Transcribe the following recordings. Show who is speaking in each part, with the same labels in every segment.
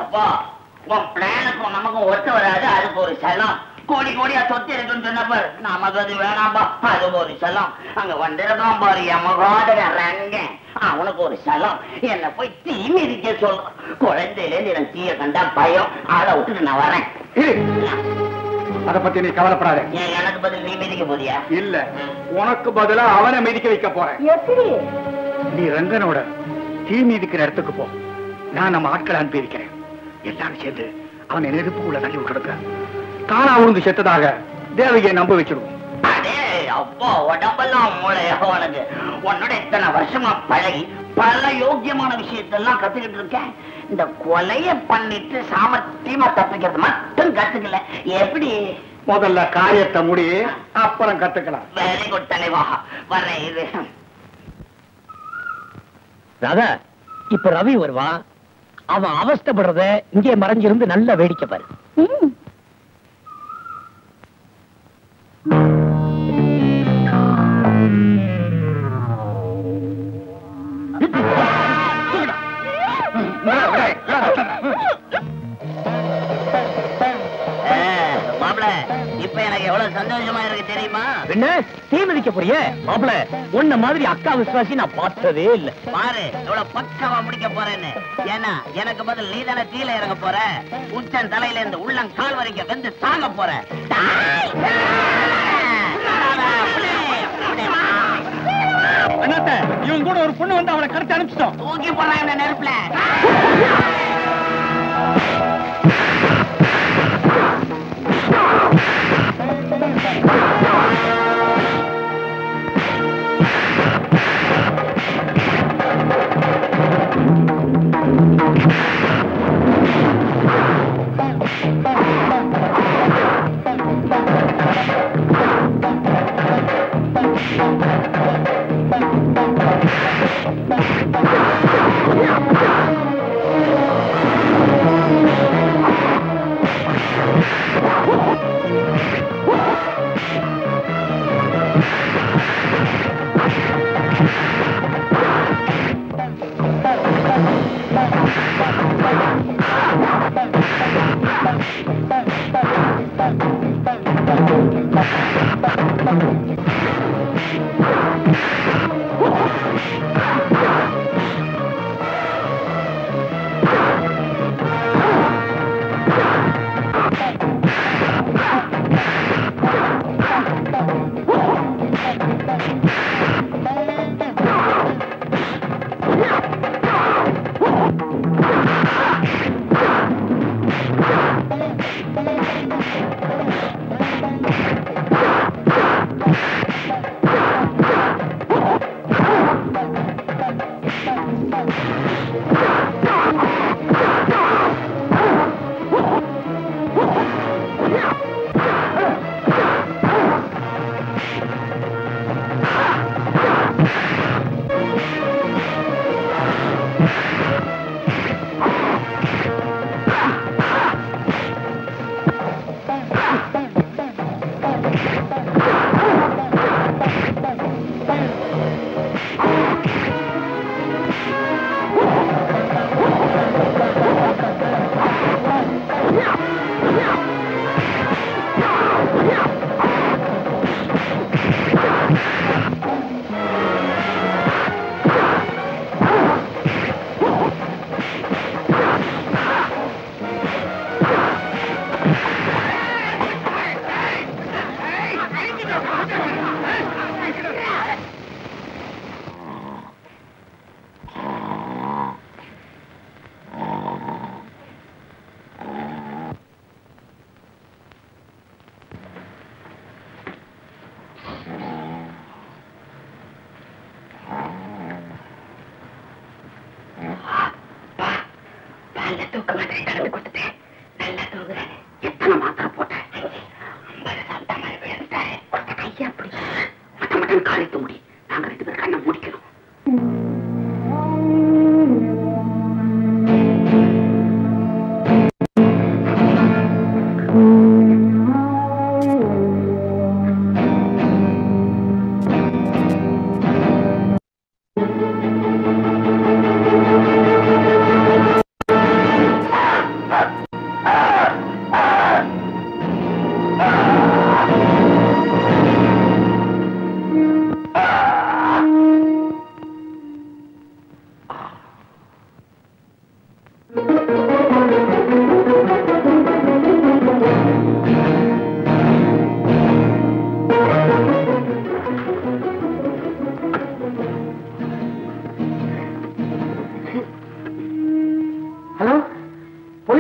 Speaker 1: எப்பா உன் பிளானுக்கும் நமக்கும் ஒத்து வராது. அதுக்கு ஒரு செல்லம். கோடி கோடியா சொத்து இருக்குன்னு சொன்னப்ப நமக்கு அது வேணாம்பா. அதுக்கு ஒரு செல்லம். அங்க வந்திருக்கான் பாரு எமகாதர ரங்க, அவனுக்கு ஒரு செல்லம். என்ன போய் தீ மிதிக்க சொல்றான். குழந்தையில எனக்கு தீய கண்டா பயம். அதை விட்டுட்டு நான் வரேன்.
Speaker 2: அத பத்தி நீ கவலைப்படாத.
Speaker 1: எனக்கு பதில் நீ மிதிக்க போறியா?
Speaker 2: இல்ல, உனக்கு பதிலா அவனை மிதிக்க வைக்க போறேன்.
Speaker 3: எப்படி?
Speaker 2: நீ ரங்கனோட தீ மிதிக்கிற இடத்துக்கு போ. நான் நம்ம ஆட்களை அனுப்பி இருக்கிறேன். எல்லாரும் சேர்ந்து அவனை நெருப்புக்குள்ள தள்ளி விட்டுடுங்க. தானா உழுந்து செத்ததாக தேவகியை நம்ப வச்சிருவோம்.
Speaker 1: அதே அப்பா உடம்பெல்லாம் மூளையா உனக்கு. உன்னோட இத்தனை வருஷமா பழகி பல யோக்கியமான விஷயத்தெல்லாம் கத்துக்கிட்டு இருக்கேன். இந்த கொலைய பண்ணிட்டு சாமர்த்தியமா தப்பிக்கிறது மட்டும் கத்துக்கல. எப்படி?
Speaker 2: முதல்ல காரியத்தை முடி, அப்புறம் கத்துக்கலாம்.
Speaker 1: வெரி குட் தலைவா. வர்றேன். இது
Speaker 4: ராதா, இப்ப ரவி வருவான். அவன் அவஸ்தப்படுறத இங்கே மறைஞ்சிருந்து நல்ல வேடிக்கை பாரு.
Speaker 1: மாப்பிள, இப்ப எனக்கு எவ்வளவு சந்தோஷமா இருக்கு தெரியுமா?
Speaker 4: என்ன தீ மிதிக்க போறியே மாப்பிள? உன்ன மாதிரி அக்கா விசுவாசி நான் பார்த்ததே இல்ல.
Speaker 1: பாரு எவ்வளவு பக்கவா முடிக்க போறேன்னு. ஏன்னா எனக்கு பதில் நீ தானே தீல இறங்க போற. உச்சன் தலையில இருந்து உள்ளம் கால் வரைக்கும் வெந்து சாக போற.
Speaker 2: இவன் கூட ஒரு பொண்ணு வந்து அவளை கடத்தி அனுப்பிச்சிட்டோம்.
Speaker 1: தூக்கி போறான் இந்த நெருப்புல.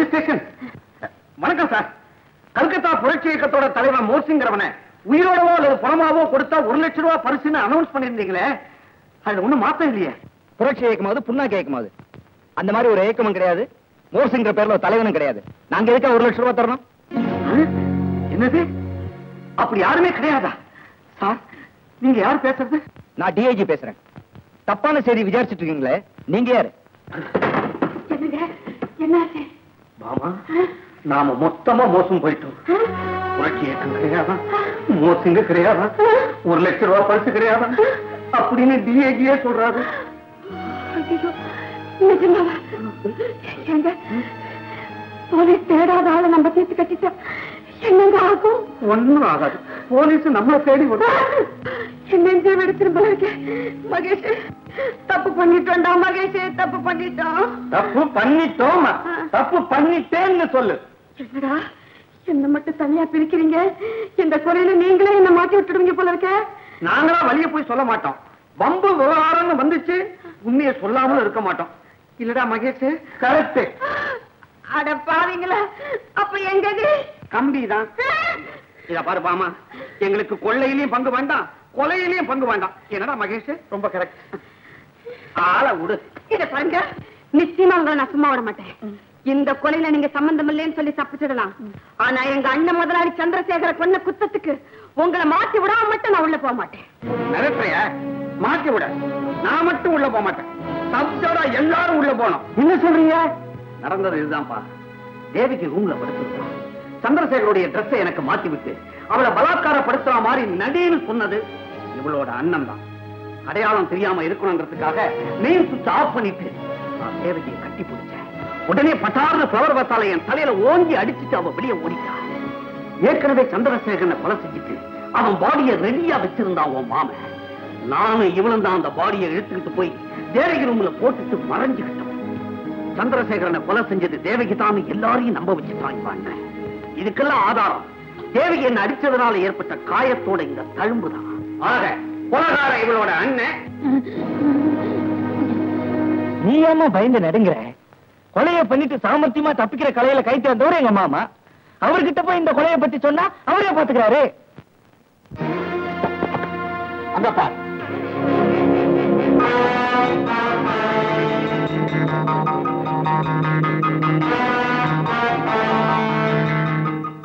Speaker 2: Police station. வணக்கம் சார். கல்கத்தா புரட்சி இயக்கத்தோட தலைவர் மோர்சிங்கிறவனை உயிரோடவோ அல்லது பணமாவோ கொடுத்தா 1 லட்சம் ரூபாய் பரிசுன்னு அனௌன்ஸ் பண்ணிருந்தீங்களே, அது ஒண்ணும் மாத்தம் இல்லையே.
Speaker 3: புரட்சி இயக்கமாவது புண்ணா கேட்குமாது அந்த மாதிரி ஒரு இயக்கமும் கிடையாது. மோர்சிங்கிற பேர்ல தலைவனும் கிடையாது. நாங்க எதுக்கா 1 லட்சம் ரூபாய் தரணும்?
Speaker 2: என்னது? அப்படி யாருமே கிடையாதா? சார், நீங்க யார் பேசுறது?
Speaker 3: நான் டிஐஜி பேசுறேன். தப்பான செய்தி விசாரிச்சுட்டு இருக்கீங்களே, நீங்க யாரு?
Speaker 2: மாமா, நாம மொத்தமா மோசம் போயிட்டோம். புரட்சி இயக்கம் கிடையாதா, மோசிங்க கிடையாதா, 1 லட்சம் ரூபாய் பரிசு கிடையாதா அப்படின்னு டிஐஜியே சொல்றாரு.
Speaker 5: போலீஸ் தேடாத ஆளை நம்ம தீர்த்து கட்டிட்டா என்னங்க ஆகும்?
Speaker 2: ஒண்ணும் ஆகாது. போலீஸ் நம்மளை தேடி வரும்.
Speaker 5: என்ன எடுத்துட்டு இருக்கேன். மகேஷ், தப்பு பண்ணிட்டோம்டா. மகேஷ், தப்பு பண்ணிட்டோம்.
Speaker 2: தப்பு பண்ணிட்டோம், தப்பு பண்ணிட்டேன்னு சொல்லு.
Speaker 5: என்னடா என்ன மட்டும் தனியா பிரிக்கிறீங்க? இந்த குறையில நீங்களே என்ன மாட்டி விட்டுடுவீங்க போல இருக்க.
Speaker 2: நாங்களா வழிய போய் சொல்ல மாட்டோம். வம்பு விவகாரம்னு வந்துச்சு உண்மையை சொல்லாமலும் இருக்க மாட்டோம். இல்லடா மகேஷ்? கரெக்ட்.
Speaker 5: அட பாவீங்களா, அப்ப எங்க
Speaker 2: கம்பிதான். இத பாரு பாமா, எங்களுக்கு கொள்ளையிலயும் பங்கு வேண்டாம், கொலையிலயும் பங்கு வேண்டாம். என்னடா மகேஷ்? ரொம்ப கரெக்ட். ஆள விடு.
Speaker 5: இத பாருங்க, நிச்சயமா உங்களை நான் சும்மா விட மாட்டேன். இந்த கொலையில நீங்க சம்பந்தம் இல்லைன்னு சொல்லி தப்பிச்சிடலாம். ஆனா எங்க அண்ணன் முதலாளி சந்திரசேகர கொன்ன குத்தத்துக்கு உங்களை மாட்டி விடாம மட்டும் நான் உள்ள போக மாட்டேன்.
Speaker 2: நினைப்பைய மாட்டி விட நான் மட்டும் உள்ள போக மாட்டேன். தப்பிச்சோட எல்லாரும் உள்ள போனோம். என்ன சொல்றீங்க? நடந்தது இதுதான்ப்பா. தேவிக்கு ரூம்ல படுத்திருக்கான். சந்திரசேகருடைய ட்ரெஸ்ஸை எனக்கு மாத்தி விட்டு அவளை பலாத்காரப்படுத்துற மாதிரி நடின்னு சொன்னது இவளோட அண்ணன் தான். அடையாளம் தெரியாம இருக்கணும்ன்றதுக்காக மெயின் சுவிட்ச் ஆஃப் பண்ணிட்டு நான் தேவகியை கட்டி பிடிச்சேன். உடனே பட்டார்னு ஃப்ளவர் பத்தால என் தலையில ஓங்கி அடிச்சுட்டு அவ வெளியே ஓடிட்டான். ஏற்கனவே சந்திரசேகரனை கொலை செஞ்சுட்டு அவன் பாடியை ரெடியா வச்சிருந்தான் உன் மாமன். நானும் இவனும் தான் அந்த பாடியை இழுத்துக்கிட்டு போய் தேவகி ரூம்ல போட்டுட்டு மறைஞ்சுக்கிட்டோம். சந்திரசேகரனை கொலை செஞ்சது தேவகி தான் எல்லாரையும் நம்ப வச்சுட்டாங்க. இதுக்கெல்லாம் ஆதாரம் தேவகி என்ன அடிச்சதுனால ஏற்பட்ட காயத்தோட இந்த தழும்புதான். ஆக கொலைகார இவளோட அண்ணன்.
Speaker 3: நீ ஏமா பயந்து நடுங்கிற? கொலையை பண்ணிட்டு சாமர்த்தியமா தப்பிக்கிற கலையில கை தேர்ந்தவர் எங்க மாமா. அவர்கிட்ட போய் இந்த கொலையை பத்தி சொன்னா அவரே பாத்துக்கிறாரு.
Speaker 2: அங்க பார்.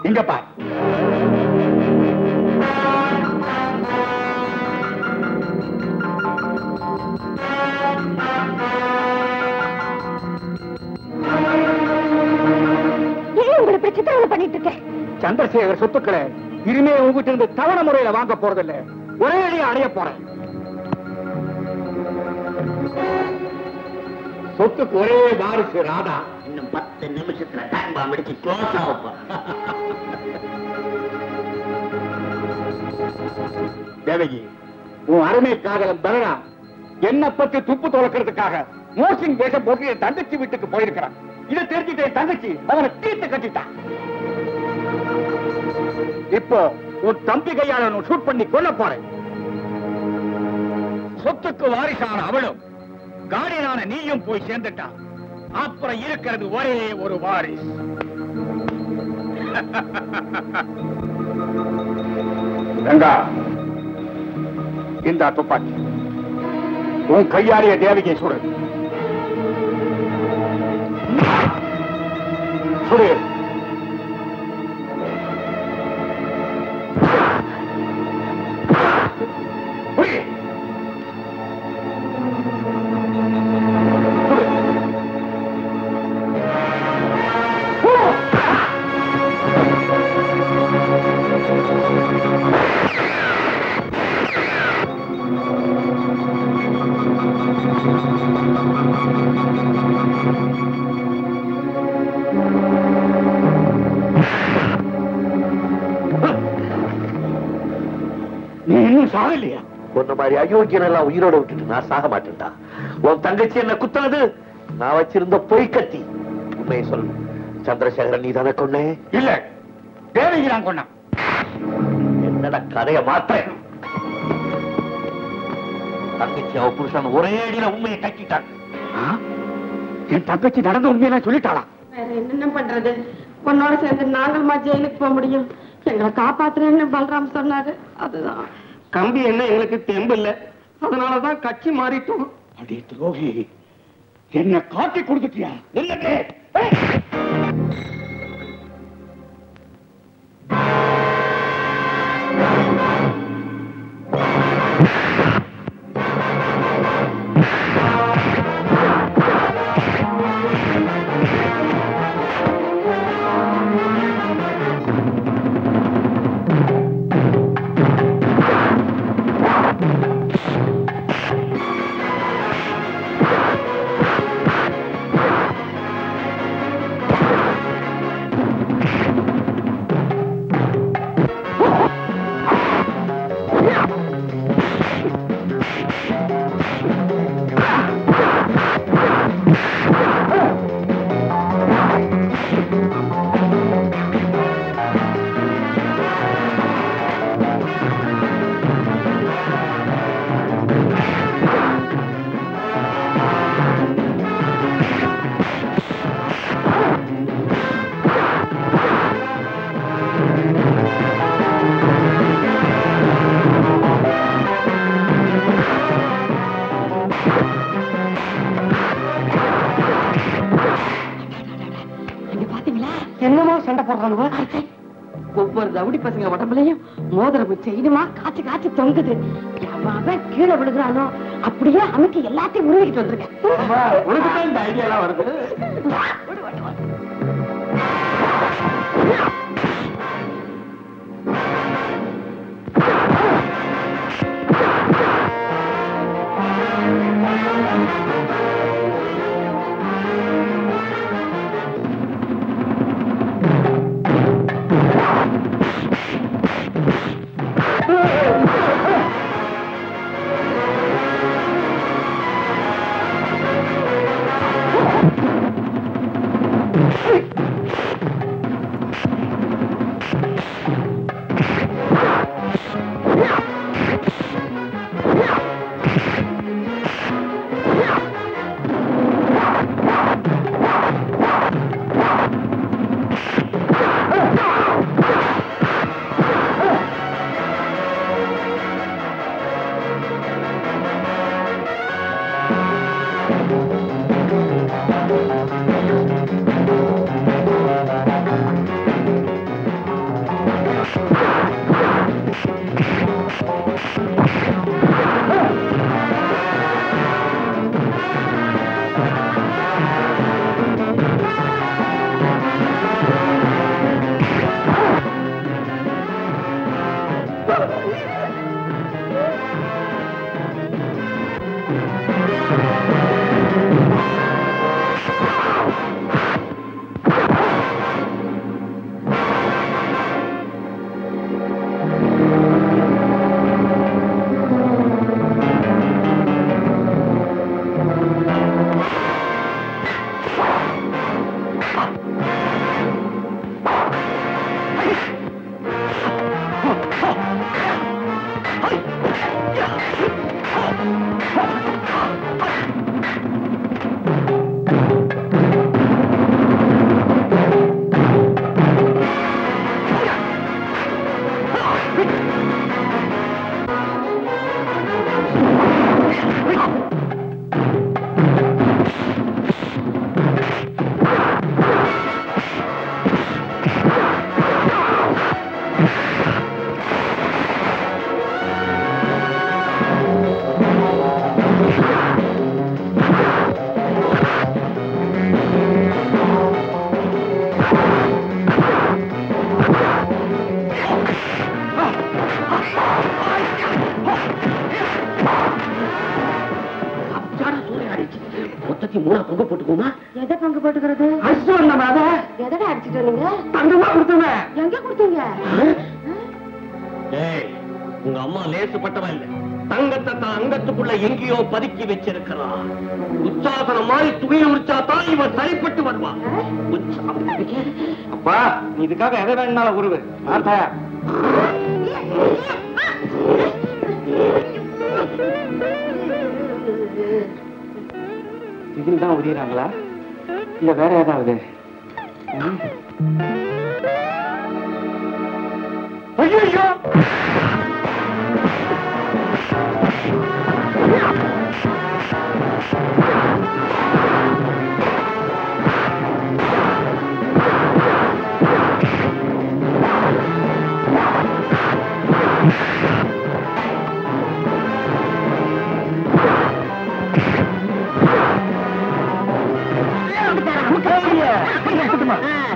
Speaker 2: இங்க பார்.
Speaker 5: பண்ணிட்டு இருக்கேன்.
Speaker 2: சந்திரசேகர் சொத்துக்களை இனிமே உங்ககிட்ட இருந்து தவணை முறையில வாங்க போறதில்லை, ஒரே அடியா அடைய போறேன். சொத்துக்கு ஒரே வாரிசு ராதா.
Speaker 1: இன்னும் 10 நிமிஷத்துல டைம் பாம் அடிச்சு க்ளோஸ் ஆகும்.
Speaker 2: தேவகி, உன் அருமை காதலன் பரணா என்ன பத்தி துப்பு துளக்கிறதுக்காக மோசிங் வேஷம் போட்டு என் தங்கச்சி வீட்டுக்கு போயிருக்கிறான். இதை தெரிஞ்சுட்டு என் தங்கச்சி அவனை தீர்த்து கட்டிட்டான். இப்போ உன் தம்பி கையால ஷூட் பண்ணி கொல்ல போறேன். சொத்துக்கு வாரிசான அவளும் கார்டியனான நீயும் போய் சேர்ந்துட்டான். அப்புறம் இருக்கிறது ஒரே ஒரு வாரிஸ். கங்கா, இந்த துப்பாக்கி உன் கையாலேயே தேவகியை சுடு. சுடு.
Speaker 6: உன்ன மாதிரி அயோக்கியன் எல்லாம் உயிரோட விட்டுட்டு நான் சாக மாட்டேன்டா. உன் தங்கச்சி என்ன குத்துனது நான் வச்சிருந்த பொய் கத்தி. உண்மையை சொல்லு, சந்திரசேகரன் நீ தானே கொன்னே?
Speaker 2: இல்ல, தேவகி நான் கொன்னேன்.
Speaker 6: என்னடா கதைய மாற்றேன். தங்கச்சி அவ புருஷன் ஒரே அடியில உண்மையை கட்டிட்டாங்க.
Speaker 2: என் தங்கச்சி நடந்த உண்மையெல்லாம் சொல்லிட்டாளா?
Speaker 5: வேற என்னென்ன பண்றது? உன்னோட சேர்ந்து நாங்களுமா ஜெயிலுக்கு போக முடியும்? எங்களை காப்பாத்துறேன்னு பல்ராம் சொன்னாரு. அதுதான்.
Speaker 3: கம்பி என்ன எங்களுக்கு தெம்பு இல்ல, அதனாலதான் கட்சி மாறிட்டோம்.
Speaker 2: அடி துரோகி, என்ன காட்டி கொடுத்துட்டியா? இல்லவே
Speaker 3: என்னமா சண்டை போடுறானுவா?
Speaker 5: ஒவ்வொரு ரவுடி பசங்க உடம்புலயும் மோதிரம் செய்யுமா காய்ச்சி காய்ச்சி தொங்குது. அவன் கீழே விழுகிறானோ அப்படியே அமைக்கு எல்லாத்தையும் உருவிக்கிட்டு வந்திருக்கேன்.
Speaker 3: உனக்கு தான் இந்த ஐடியா எல்லாம் வருது.
Speaker 4: மூணா பங்கு போட்டுக்கோமா?
Speaker 5: எதை பங்கு போட்டுக்கிறது? எதடா அடிச்சுட்டு வரீங்க?
Speaker 3: தங்கமா கொடுத்துவேன்.
Speaker 5: எங்க கொடுத்தீங்க?
Speaker 4: உங்க அம்மா லேசுப்பட்டவன் இல்ல, தங்கத்தை தான் அங்கத்துக்குள்ள எங்கேயோ பதுக்கி வச்சிருக்கிறான். உற்சாசனம் மாதிரி துணியை உரிச்சாதான் இவன் சரிப்பட்டு வருவான்.
Speaker 3: அப்பா, நீ இதுக்காக எதை வேணாலும் உருவு. நான் தயார். இதில் தான் உரியறாங்களா இல்ல வேற ஏதாவது?
Speaker 2: ஐயோ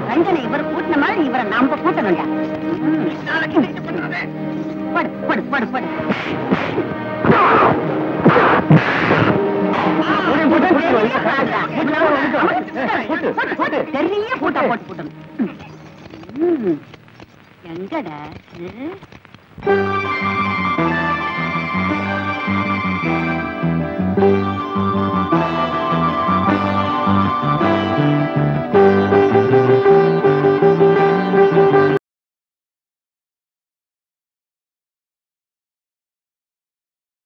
Speaker 5: ரஞ்சனை இவர் கூட்டின மாதிரி இவரை நாம கூட்டணும்டா. படு படு படு படு. பெரிய பூட்டா போட்டு போட்டணும். எங்கடா